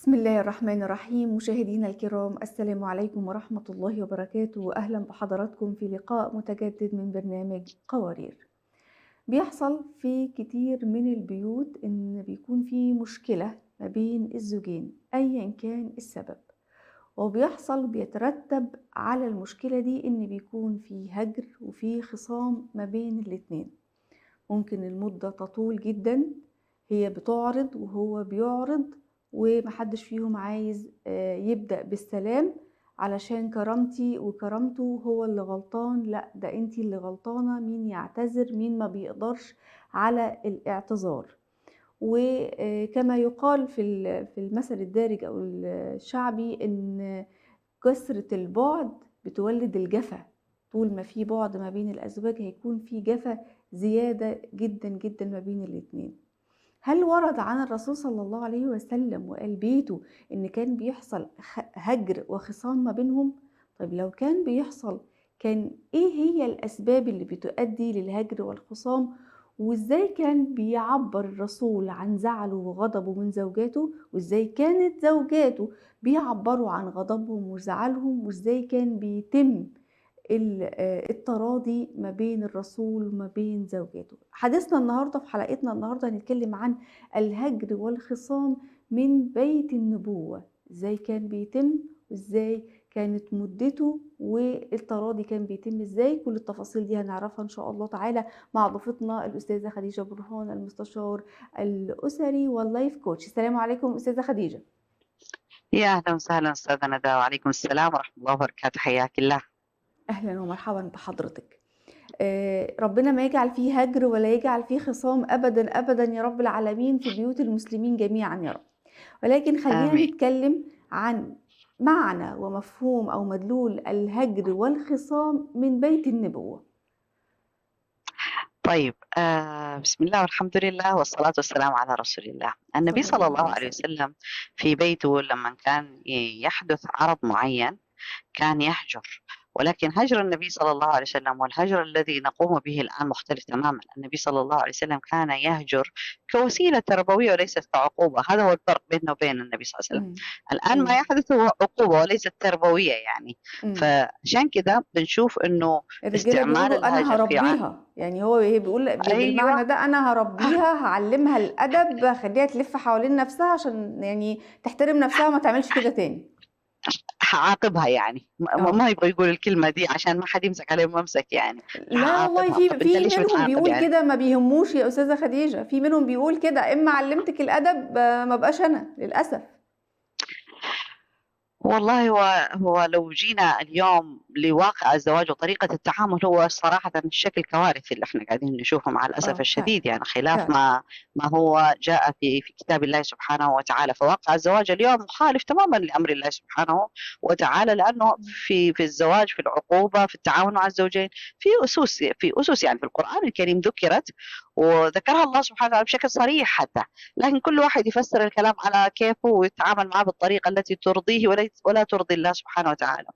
بسم الله الرحمن الرحيم. مشاهدينا الكرام، السلام عليكم ورحمة الله وبركاته. أهلا بحضراتكم في لقاء متجدد من برنامج قوارير. بيحصل في كتير من البيوت إن بيكون في مشكلة ما بين الزوجين أيا كان السبب، وبيحصل بيترتب على المشكلة دي إن بيكون في هجر وفي خصام ما بين الاتنين. ممكن المدة تطول جدا، هي بتعرض وهو بيعرض، ومحدش فيهم عايز يبدأ بالسلام علشان كرامتي وكرامته هو اللي غلطان. لا، ده انتي اللي غلطانة. مين يعتذر؟ مين ما بيقدرش على الاعتذار؟ وكما يقال في المثل الدارج أو الشعبي إن كثرة البعد بتولد الجفا. طول ما في بعد ما بين الأزواج هيكون في جفا زيادة جدا جدا ما بين الاتنين. هل ورد عن الرسول صلى الله عليه وسلم وآل بيته إن كان بيحصل هجر وخصام ما بينهم؟ طيب لو كان بيحصل، كان إيه هي الأسباب اللي بتؤدي للهجر والخصام؟ وإزاي كان بيعبر الرسول عن زعله وغضبه من زوجاته؟ وإزاي كانت زوجاته بيعبروا عن غضبهم وزعلهم؟ وإزاي كان بيتم التراضي ما بين الرسول وما بين زوجاته؟ حديثنا النهاردة في حلقتنا النهاردة هنتكلم عن الهجر والخصام من بيت النبوة. ازاي كان بيتم، وازاي كانت مدته، والتراضي كان بيتم ازاي. كل التفاصيل دي هنعرفها ان شاء الله تعالى مع ضيفتنا الأستاذة خديجة برهان، المستشار الأسري واللايف كوتش. السلام عليكم أستاذة خديجة. يا أهلا وسهلا أستاذة ندى، وعليكم السلام ورحمة الله وبركاته، حياك الله. أهلا ومرحبا بحضرتك. ربنا ما يجعل فيه هجر ولا يجعل فيه خصام أبدا أبدا يا رب العالمين في بيوت المسلمين جميعا يا رب. ولكن خلينا آمين. نتكلم عن معنى ومفهوم أو مدلول الهجر والخصام من بيت النبوة. طيب، بسم الله والحمد لله والصلاة والسلام على رسول الله. النبي صلى صلى الله عليه الله عليه وسلم. وسلم في بيته لما كان يحدث عرض معين كان يهجر، ولكن هجر النبي صلى الله عليه وسلم والهجر الذي نقوم به الآن مختلف تماما. النبي صلى الله عليه وسلم كان يهجر كوسيلة تربوية وليست كعقوبة. هذا هو الفرق بينه وبين النبي صلى الله عليه وسلم. الآن ما أيوه. يحدث هو عقوبة وليست تربوية يعني. أمم. فعشان كذا بنشوف انه الرجالة استعمال بيقولوا أنا الهجر في هربيها، يعني هو بيقول ايوه. بالمعنى ده أنا هربيها، هعلمها الأدب، هخليها تلف حوالين نفسها عشان يعني تحترم نفسها وما تعملش كده تاني. هعاقبها يعني، ما اه. يبغى يقول الكلمة دي عشان ما حد يمسك عليه ممسك يعني. لا والله، هعاقبها. في طب انت في ليش منهم بتعاقب بيقول يعني؟ كده، ما بيهموش يا استاذه خديجه. في منهم بيقول كده، اما علمتك الادب ما بقاش انا للاسف. والله هو لو جينا اليوم لواقع الزواج وطريقة التعامل، هو صراحة الشكل كوارثي اللي احنا قاعدين نشوفه مع الأسف اه فعلا. الشديد، يعني خلاف فعلا. ما هو جاء في كتاب الله سبحانه وتعالى. فواقع الزواج اليوم مخالف تماما لأمر الله سبحانه وتعالى، لأنه في الزواج، في العقوبة، في التعاون مع الزوجين، في أسس يعني في القرآن الكريم ذكرت وذكرها الله سبحانه وتعالى بشكل صريح حتى، لكن كل واحد يفسر الكلام على كيفه ويتعامل معه بالطريقة التي ترضيه ولا ترضي الله سبحانه وتعالى.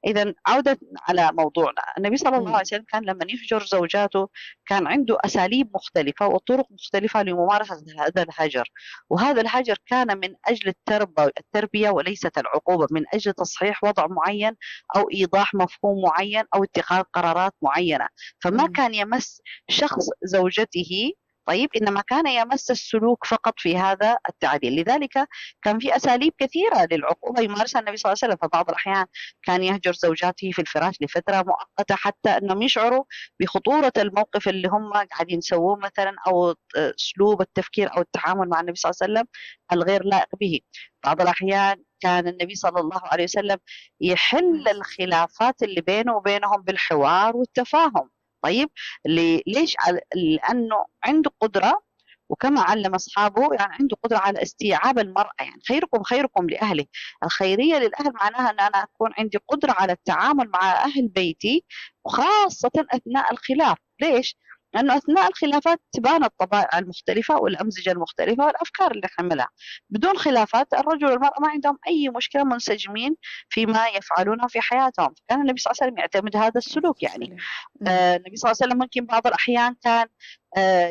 إذا عودة على موضوعنا، النبي صلى الله عليه امم. وسلم كان لما يهجر زوجاته كان عنده أساليب مختلفة وطرق مختلفة لممارسة هذا الهجر. وهذا الهجر كان من أجل التربية وليست العقوبة، من أجل تصحيح وضع معين أو إيضاح مفهوم معين أو اتخاذ قرارات معينة. فما امم. كان يمس شخص زوجته، طيب، إنما كان يمس السلوك فقط في هذا التعديل. لذلك كان في أساليب كثيرة للعقوبة يمارسها النبي صلى الله عليه وسلم. فبعض الأحيان كان يهجر زوجاته في الفراش لفترة مؤقتة حتى أنهم يشعروا بخطورة الموقف اللي هم قاعدين يسووه مثلا، أو أسلوب التفكير أو التعامل مع النبي صلى الله عليه وسلم الغير لائق به. بعض الأحيان كان النبي صلى الله عليه وسلم يحل الخلافات اللي بينه وبينهم بالحوار والتفاهم. طيب، ليش؟ لأنه عنده قدرة، وكما علم أصحابه يعني عنده قدرة على استيعاب المرأة. يعني خيركم خيركم لأهله. الخيرية للأهل معناها أن أنا أكون عندي قدرة على التعامل مع أهل بيتي، وخاصة أثناء الخلاف. ليش؟ لأنه أثناء الخلافات تبان الطبائع المختلفة والأمزجة المختلفة والأفكار اللي حملها. بدون خلافات الرجل والمرأة ما عندهم أي مشكلة، منسجمين فيما يفعلونه في حياتهم. كان النبي صلى الله عليه وسلم يعتمد هذا السلوك يعني. السلام. امم. النبي صلى الله عليه وسلم ممكن بعض الأحيان كان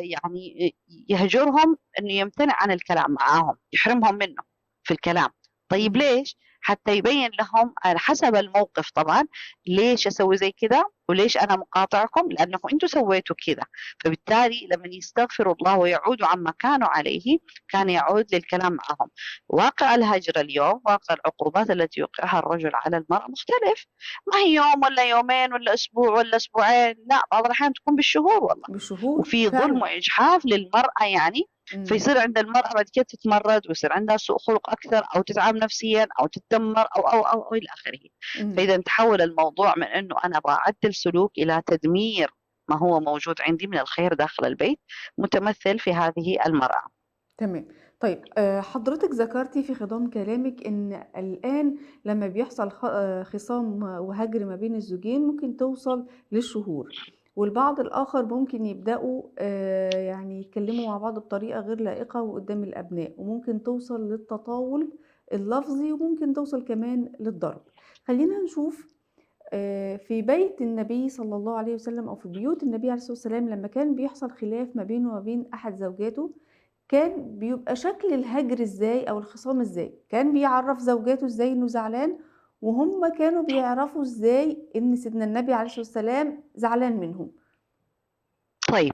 يعني يهجرهم أنه يمتنع عن الكلام معهم، يحرمهم منه في الكلام. طيب مم. ليش؟ حتى يبين لهم على حسب الموقف طبعا ليش أسوي زي كذا وليش أنا مقاطعكم، لأنكم أنتم سويتوا كذا. فبالتالي لما يستغفروا الله ويعودوا عما كانوا عليه كان مم. يعود للكلام معهم. واقع الهجر اليوم، واقع العقوبات التي يوقعها الرجل على المرأة مختلف، ما هي يوم ولا يومين ولا أسبوع ولا أسبوعين، لا، بعض الأحيان تكون بالشهور والله. بشهور وفي ظلم فعلا. وإجحاف للمرأة يعني، مم. فيصير عند المرأة بعد كده تتمرد ويصير عندها سوء خلق أكثر أو تتعب نفسيا أو تتدمر أو إلى آخره. مم. فإذا تحول الموضوع من أنه أنا أبغى أعدل سلوك إلى تدمير ما هو موجود عندي من الخير داخل البيت، متمثل في هذه المرأة. تمام. طيب حضرتك ذكرتي في خضام كلامك إن الآن لما بيحصل خصام وهجر ما بين الزوجين ممكن توصل للشهور، والبعض الآخر ممكن يبدأوا يعني يتكلموا مع بعض بطريقة غير لائقة وقدام الأبناء، وممكن توصل للتطاول اللفظي، وممكن توصل كمان للضرب. خلينا نشوف في بيت النبي صلى الله عليه وسلم أو في بيوت النبي عليه الصلاة والسلام لما كان بيحصل خلاف ما بينه وما بين أحد زوجاته، كان بيبقى شكل الهجر إزاي أو الخصام إزاي؟ كان بيعرّف زوجاته إزاي إنه زعلان، وهُم كانوا بيعرفوا إزاي إن سيدنا النبي عليه الصلاة والسلام زعلان منهم؟ طيب،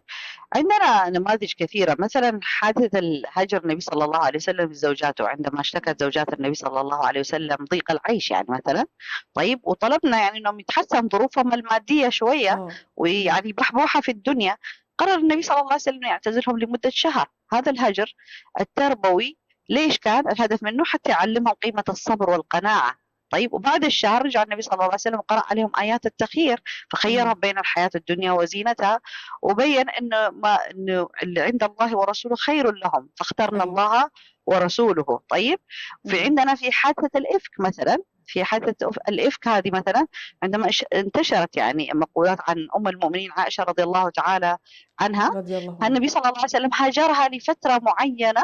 عندنا نماذج كثيرة، مثلا حادثة هجر النبي صلى الله عليه وسلم لزوجاته عندما اشتكت زوجات النبي صلى الله عليه وسلم ضيق العيش يعني مثلا. طيب، وطلبنا يعني أنهم يتحسن ظروفهم المادية شوية إمم. ويعني بحبوحة في الدنيا. قرر النبي صلى الله عليه وسلم يعتزلهم لمدة شهر. هذا الهجر التربوي ليش كان الهدف منه؟ حتى يعلمهم قيمة الصبر والقناعة. طيب، وبعد الشهر رجع النبي صلى الله عليه وسلم قرأ عليهم آيات التخيير، فخيرهم إمم. بين الحياة الدنيا وزينتها، وبين إنه اللي عند الله ورسوله خير لهم، فاخترنا أيوه. الله ورسوله. طيب، إمم. عندنا في حادثة الإفك مثلا، في حادثة الإفك هذه مثلا، عندما انتشرت يعني مقولات عن أم المؤمنين عائشة رضي الله تعالى عنها، رضي الله عنها. النبي صلى الله عليه وسلم هاجرها لفترة معينة،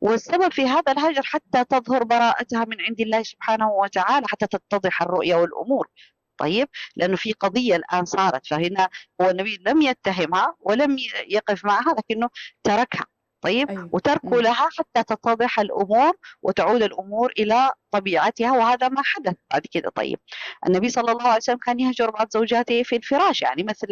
والسبب في هذا الهجر حتى تظهر براءتها من عند الله سبحانه وتعالى، حتى تتضح الرؤية والأمور. طيب، لأنه في قضية الآن صارت، فهنا هو النبي لم يتهمها ولم يقف معها، لكنه تركها. طيب، أيوه. وتركه لها حتى تتضح الأمور وتعود الأمور إلى طبيعتها، وهذا ما حدث بعد كده. طيب، النبي صلى الله عليه وسلم كان يهجر بعض زوجاته في الفراش، يعني مثل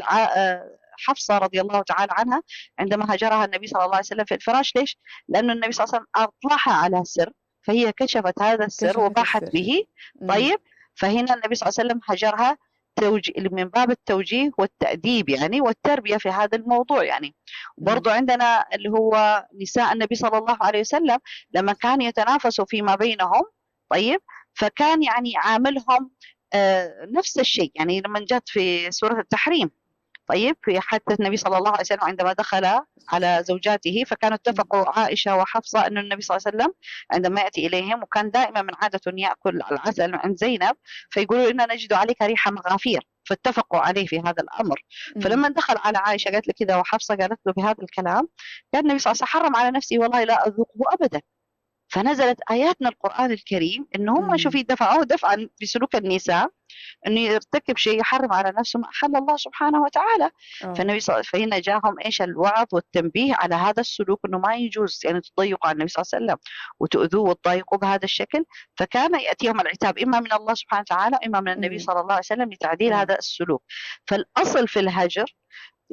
حفصة رضي الله تعالى عنها، عندما هجرها النبي صلى الله عليه وسلم في الفراش. ليش؟ لأنه النبي صلى الله عليه وسلم أطلعها على سر، فهي كشفت هذا السر كشفت وباحت السر. به. إمم. طيب، فهنا النبي صلى الله عليه وسلم هجرها من باب التوجيه والتأديب يعني والتربية في هذا الموضوع يعني. إمم. برضو عندنا اللي هو نساء النبي صلى الله عليه وسلم لما كان يتنافسوا فيما بينهم. طيب، فكان يعني عاملهم نفس الشيء، يعني لما جت في سورة التحريم. طيب، في حادثة النبي صلى الله عليه وسلم عندما دخل على زوجاته، فكانوا إمم. اتفقوا عائشة وحفصة أن النبي صلى الله عليه وسلم عندما يأتي إليهم، وكان دائما من عادته أن يأكل العسل عند زينب، فيقولوا إننا نجد عليك ريح مغافير، فاتفقوا عليه في هذا الأمر. إمم. فلما دخل على عائشة قالت له كذا وحفصة قالت له بهذا الكلام، كان النبي صلى الله عليه وسلم حرم على نفسه والله لا أذوقه أبدا. فنزلت آيات من القرآن الكريم إن هم إمم. شوفي دفعوه دفعا في سلوك النساء انه يرتكب شيء يحرم على نفسه ما احل الله سبحانه وتعالى. آه. فالنبي فهنا جاهم ايش الوعظ والتنبيه على هذا السلوك، انه ما يجوز يعني تضيقوا على النبي صلى الله عليه وسلم وتؤذوه وتضايقوه بهذا الشكل. فكان ياتيهم العتاب اما من الله سبحانه وتعالى اما من النبي إمم. صلى الله عليه وسلم لتعديل أيوه. هذا السلوك. فالاصل في الهجر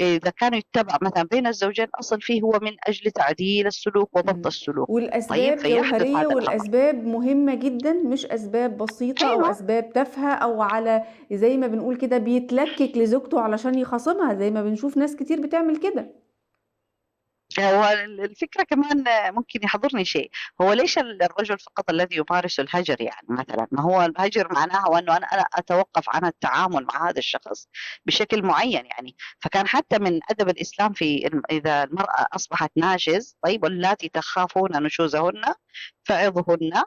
إذا كانوا يتبع مثلا بين الزوجين، أصل فيه هو من أجل تعديل السلوك وضبط إمم. السلوك. طيب، والأسباب فيحدث جوهرية هذا الأمر. والأسباب مهمة جدًا، مش أسباب بسيطة أو أيوة، أسباب تافهة أو على زي ما بنقول كده بيتلكك لزوجته علشان يخاصمها، زي ما بنشوف ناس كتير بتعمل كده. هو الفكرة كمان ممكن يحضرني شيء، هو ليش الرجل فقط الذي يمارس الهجر؟ يعني مثلا ما هو الهجر معناها أنه أنا أتوقف عن التعامل مع هذا الشخص بشكل معين يعني. فكان حتى من أدب الإسلام في إذا المرأة أصبحت ناشز، طيب، واللاتي تخافون نشوزهن فعظهن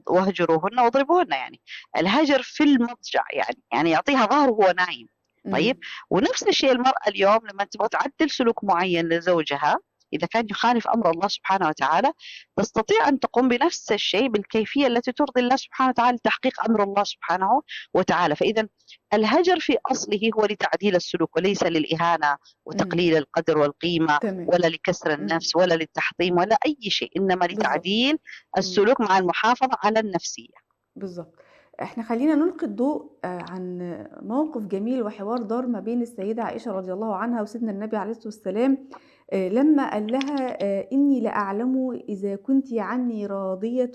واهجروهن واضربوهن، يعني الهجر في المضجع يعني يعطيها ظهره وهو نايم. طيب، إمم. ونفس الشيء المرأة اليوم لما تبغى تعدل سلوك معين لزوجها، إذا كان يخالف أمر الله سبحانه وتعالى تستطيع أن تقوم بنفس الشيء بالكيفية التي ترضي الله سبحانه وتعالى لتحقيق أمر الله سبحانه وتعالى. فإذا الهجر في أصله هو لتعديل السلوك وليس للإهانة مم. وتقليل القدر والقيمة تمام. ولا لكسر مم. النفس ولا للتحطيم ولا أي شيء، إنما بالظبط. لتعديل مم. السلوك مع المحافظة على النفسية. بالظبط. احنا خلينا نلقي الضوء عن موقف جميل وحوار دار ما بين السيدة عائشة رضي الله عنها وسيدنا النبي عليه الصلاة والسلام، لما قال لها إني لأعلم إذا كنت عني راضية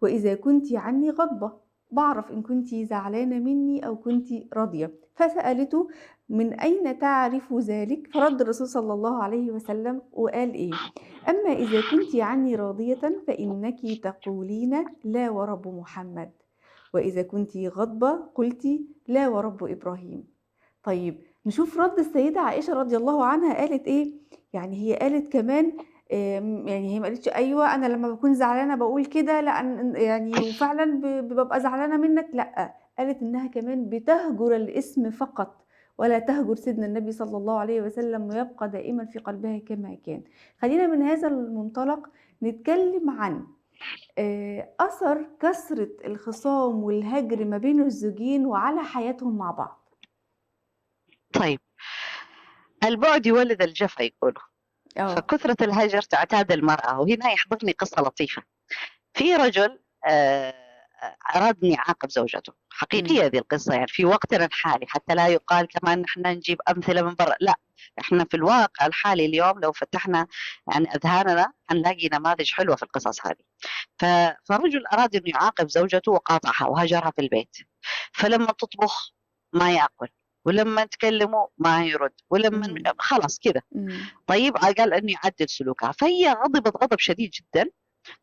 وإذا كنت عني غضبة، بعرف إن كنت زعلانة مني أو كنت راضية. فسألته من أين تعرف ذلك؟ فرد الرسول صلى الله عليه وسلم وقال إيه: أما إذا كنت عني راضية فإنك تقولين لا ورب محمد، وإذا كنت غضبة قلت لا ورب إبراهيم. طيب نشوف رد السيدة عائشة رضي الله عنها قالت إيه. يعني هي قالت كمان يعني هي ما قالتش أيوة أنا لما بكون زعلانة بقول كده، لا يعني وفعلا ببقى زعلانة منك، لا، قالت إنها كمان بتهجر الاسم فقط ولا تهجر سيدنا النبي صلى الله عليه وسلم ويبقى دائما في قلبها كما كان. خلينا من هذا المنطلق نتكلم عن أثر كثرة الخصام والهجر ما بين الزوجين وعلى حياتهم مع بعض. طيب، البعد يولد الجفا يقولوا، فكثرة الهجر تعتاد المرأة. وهنا يحضرني قصة لطيفة. في رجل أراد أن يعاقب زوجته، حقيقية هذه القصة، يعني في وقتنا الحالي، حتى لا يقال كمان نحن نجيب أمثلة من برا، لا، إحنا في الواقع الحالي اليوم لو فتحنا يعني أذهاننا هنلاقي نماذج حلوة في القصص هذه. فرجل أراد أن يعاقب زوجته وقاطعها وهجرها في البيت، فلما تطبخ ما يأكل، ولما تكلمه ما يرد، ولما خلاص كذا. طيب قال أنه يعدل سلوكها، فهي غضبت غضب شديد جدا.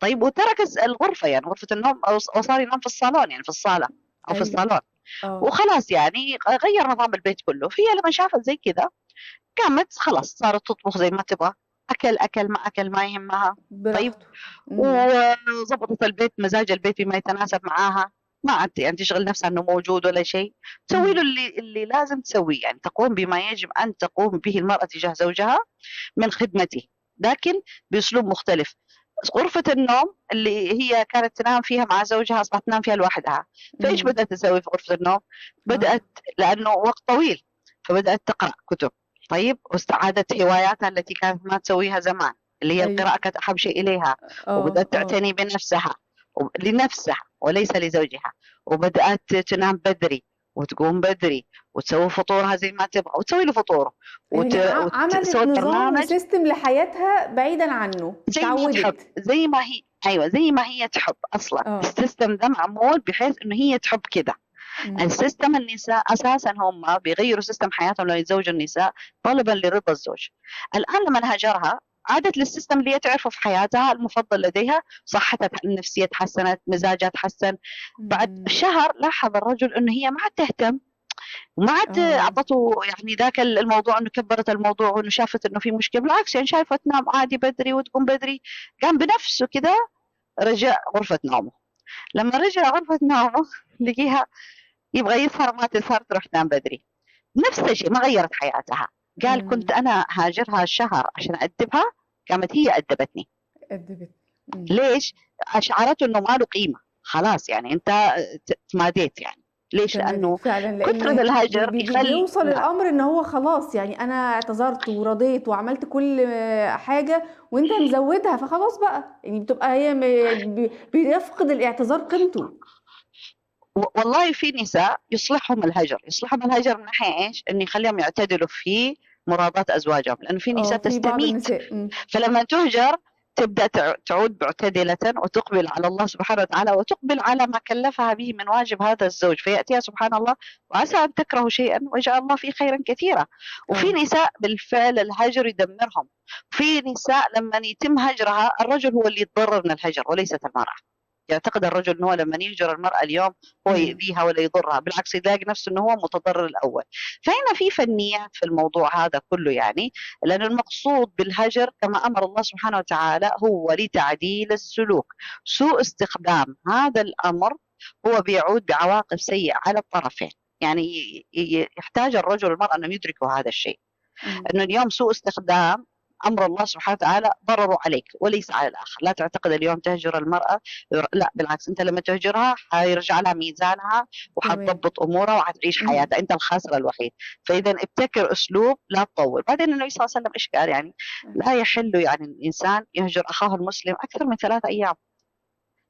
طيب وترك الغرفة، يعني غرفة النوم، وصار ينام في الصالون، يعني في الصالة أو في الصالون، وخلاص يعني غير نظام البيت كله. فهي لما شافت زي كذا قامت خلاص صارت تطبخ زي ما تبغى، أكل ما يهمها. طيب وضبطت البيت، مزاج البيت بما يتناسب معاها، ما عاد يعني تشغل نفسها انه موجود ولا شيء، تسوي له اللي لازم تسويه، يعني تقوم بما يجب ان تقوم به المرأة تجاه زوجها من خدمته، لكن باسلوب مختلف. غرفة النوم اللي هي كانت تنام فيها مع زوجها اصبحت تنام فيها لوحدها. فايش بدأت تسوي في غرفة النوم؟ بدأت لانه وقت طويل فبدأت تقرأ كتب. طيب واستعادت هواياتها التي كانت ما تسويها زمان، اللي هي القراءة كانت أحب شيء إليها. وبدأت تعتني بنفسها لنفسها وليس لزوجها، وبدأت تنام بدري وتقوم بدري وتسوي فطورها زي ما تبغى وتسوي له فطوره يعني عملت نظام وسيستم لحياتها بعيدا عنه، زي ما تحب، زي ما هي، أيوة زي ما هي تحب أصلا. السيستم ده معمول بحيث إنه هي تحب كده. السيستم النساء أساسا هم بيغيروا سيستم حياتهم لو يتزوجوا النساء طلبا لرضا الزوج. الآن لما هاجرها عادت للسيستم اللي هي تعرفه في حياتها المفضل لديها، صحتها النفسية تحسنت، مزاجها تحسن. بعد شهر لاحظ الرجل انه هي ما عاد تهتم وما عاد اعطته يعني ذاك الموضوع، انه كبرت الموضوع وانه شافت انه في مشكلة، بالعكس يعني شايفة تنام عادي بدري وتقوم بدري. قام بنفسه كذا رجع غرفة نومه. لما رجع غرفة نومه لقيها يبغى يسهر ما تسهر، تروح تنام بدري. نفس الشيء، ما غيرت حياتها. قال كنت أنا هاجرها الشهر عشان أدبها، قامت هي أدبتني. ليش؟ أشعرته إنه ما له قيمة، خلاص يعني أنت تماديت يعني. ليش؟ لأنه كثرة الهجر بيوصل الأمر إن هو خلاص يعني أنا اعتذرت ورضيت وعملت كل حاجة وأنت مزودها، فخلاص بقى يعني بتبقى هي بيفقد الاعتذار قيمته. والله في نساء يصلحهم الهجر من ناحية إيش؟ إنه يخليهم يعتدلوا في مرادات أزواجهم، لأنه في نساء تستميت، فلما تهجر تبدأ تعود معتدلة وتقبل على الله سبحانه وتعالى وتقبل على ما كلفها به من واجب هذا الزوج، فيأتيها سبحان الله وعسى أن تكرهوا شيئا ويجعل الله فيه خيرا كثيرا. وفي نساء بالفعل الهجر يدمرهم، وفي نساء لما يتم هجرها الرجل هو اللي يتضرر من الهجر وليست المرأة. يعتقد الرجل أنه لما يهجر المرأة اليوم هو يؤذيها ولا يضرها، بالعكس يلاقي نفسه أنه هو متضرر الأول. فهنا في فنيات في الموضوع هذا كله، يعني لأن المقصود بالهجر كما أمر الله سبحانه وتعالى هو لتعديل السلوك. سوء استخدام هذا الأمر هو بيعود بعواقب سيئة على الطرفين، يعني يحتاج الرجل والمرأة أن يدركوا هذا الشيء، أنه اليوم سوء استخدام أمر الله سبحانه وتعالى ضرره عليك وليس على الآخر. لا تعتقد اليوم تهجر المرأة، لا بالعكس، أنت لما تهجرها حيرجع لها ميزانها تمام. وحتضبط أمورها وحتعيش إمم. حياتها، أنت الخاسر الوحيد. فإذا ابتكر أسلوب لا تطول. بعدين النبي صلى الله عليه وسلم إيش قال يعني؟ أيوه. لا يحل يعني الإنسان يهجر أخاه المسلم أكثر من 3 أيام.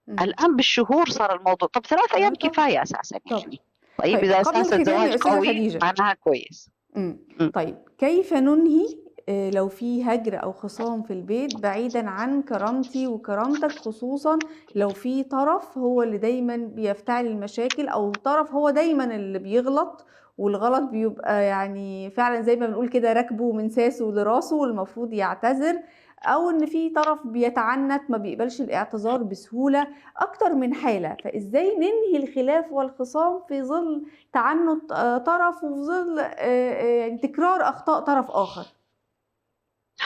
إمم. الآن بالشهور صار الموضوع، طب 3 أيام طبعًا، كفاية أساسًا طبعًا. يعني. طيب طيب إذا قبل أساس الختام الزواج يا أستاذة قوي خديجة. معناها كويس. إمم. إمم. طيب كيف ننهي لو في هجر أو خِصام في البيت بعيدًا عن كرامتي وكرامتك، خصوصًا لو في طرف هو اللي دايمًا بيفتعل المشاكل أو طرف هو دايمًا اللي بيغلط، والغلط بيبقى يعني فعلًا زي ما بنقول كده راكبه من ساسه لراسه والمفروض يعتذر، أو إن في طرف بيتعنت ما بيقبلش الاعتذار بسهولة، أكتر من حالة، فإزاي ننهي الخلاف والخِصام في ظل تعنُّت طرف وفي ظل يعني تكرار أخطاء طرف آخر؟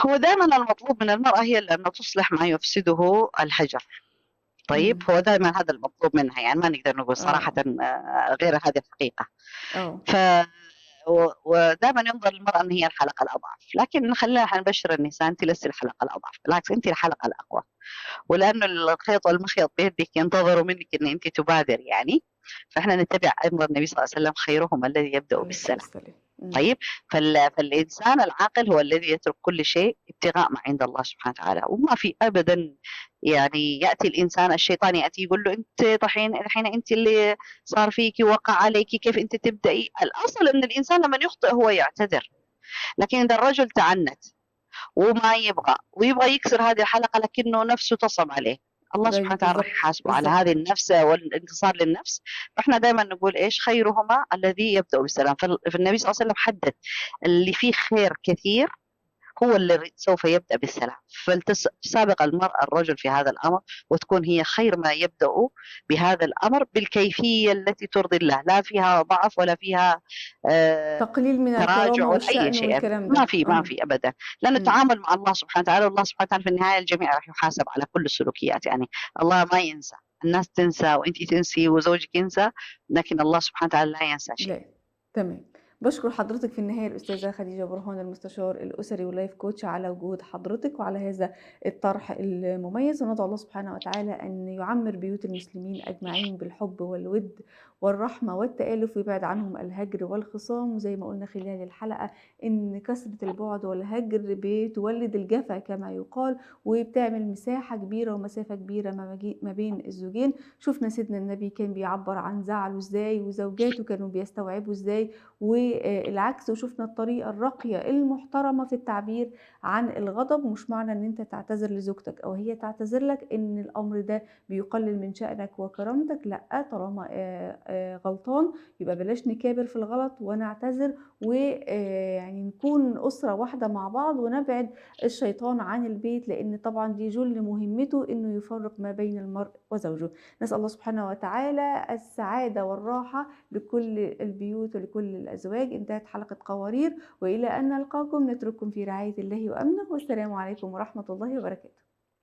هو دائمًا المطلوب من المرأة هي أن تصلح ما يفسده الحجر. طيب، إمم. هو دايمًا هذا المطلوب منها، يعني ما نقدر نقول صراحةً آه. غير هذه الحقيقة. آه. ف ودائمًا ينظر للمرأة إن هي الحلقة الأضعف، لكن خلّينا نبشر النساء أنتِ لستِ الحلقة الأضعف، بالعكس أنتِ الحلقة الأقوى. ولأنه الخيط والمخيط بيدِك ينتظروا منِّك إن أنتِ تبادري يعني. فإحنا نتبع أمر النبي صلى الله عليه وسلم: خيرهم الذي يبدأ عليه الصلاة بالسلام. والسلام. إمم. طيب، فالإنسان العاقل هو الذي يترك كل شيء ابتغاء ما عند الله سبحانه وتعالى. وما في أبدًا يعني يأتي الإنسان، الشيطان يأتي يقول له: أنتِ الحين أنتِ اللي صار فيكِ وقع عليكِ، كيف أنتِ تبدئي؟ الأصل إن الإنسان لمّن يخطئ هو يعتذر. لكن إذا الرجل تعنت وما ويبغى يكسر هذه الحلقة لكنه نفسه تصب عليه، الله سبحانه أيوه وتعالى راح بالضبط، يحاسبه على بالضبط. هذه النفس والانتصار للنفس. فإحنا دايمًا نقول إيش؟ خيرهما الذي يبدأ بالسلام. فالنبي صلى الله عليه وسلم حدد اللي فيه خير كثير هو اللي سوف يبدأ بالسلام. فلتسابق المرأة الرجل في هذا الأمر، وتكون هي خير ما يبدأ بهذا الأمر بالكيفية التي ترضي الله، لا فيها ضعف ولا فيها آآ تقليل من تراجع الكرامة ولا أي والشأن شيء أبدًا، والكلام ما ده. في ما في أبدًا. لأن إمم. التعامل مع الله سبحانه وتعالى، والله سبحانه وتعالى في النهاية الجميع راح يحاسب على كل السلوكيات يعني. الله ما ينسى، الناس تنسى وأنتِ تنسي وزوجِك ينسى، لكن الله سبحانه وتعالى لا ينسى شيء. لا. تمام. باشكر حضرتك في النهاية الأستاذة خديجة برهان، المستشار الأسري وlife coach، على وجود حضرتك وعلى هذا الطرح المميز، وندعو الله سبحانه وتعالى أن يعمّر بيوت المسلمين أجمعين بالحب والوِد والرحمة والتآلف، ويبعد عنهم الهجر والخِصام، وزي ما قُلنا خلال الحلقة إن كثرة البُعد والهجر بتولِّد الجفا كما يُقال، وبتعمل مساحة كبيرة ومسافة كبيرة ما بين الزوجين. شُفنا سيدنا النبي كان بيعبّر عن زعله إزاي، وزوجاته كانوا بيستوعبوا إزاي، والعكس، وشُفنا الطريقة الراقية المحترمة في التعبير عن الغضب. ومش معنى إن أنت تعتذر لزوجتك أو هي تعتذر لك إن الأمر ده بيقلل من شأنك وكرامتك، لأ، طالما غلطان يبقى بلاش نكابر في الغلط ونعتذر، يعني نكون أسرة واحدة مع بعض ونبعد الشيطان عن البيت، لإن طبعًا دي جُل مهمته إنه يفرّق ما بين المرء وزوجه. نسأل الله سبحانه وتعالى السعادة والراحة لكل البيوت ولكل الأزواج. انتهت حلقة قوارير، وإلى أن نلقاكم نترككم في رعاية الله وأمنه، والسلام عليكم ورحمة الله وبركاته.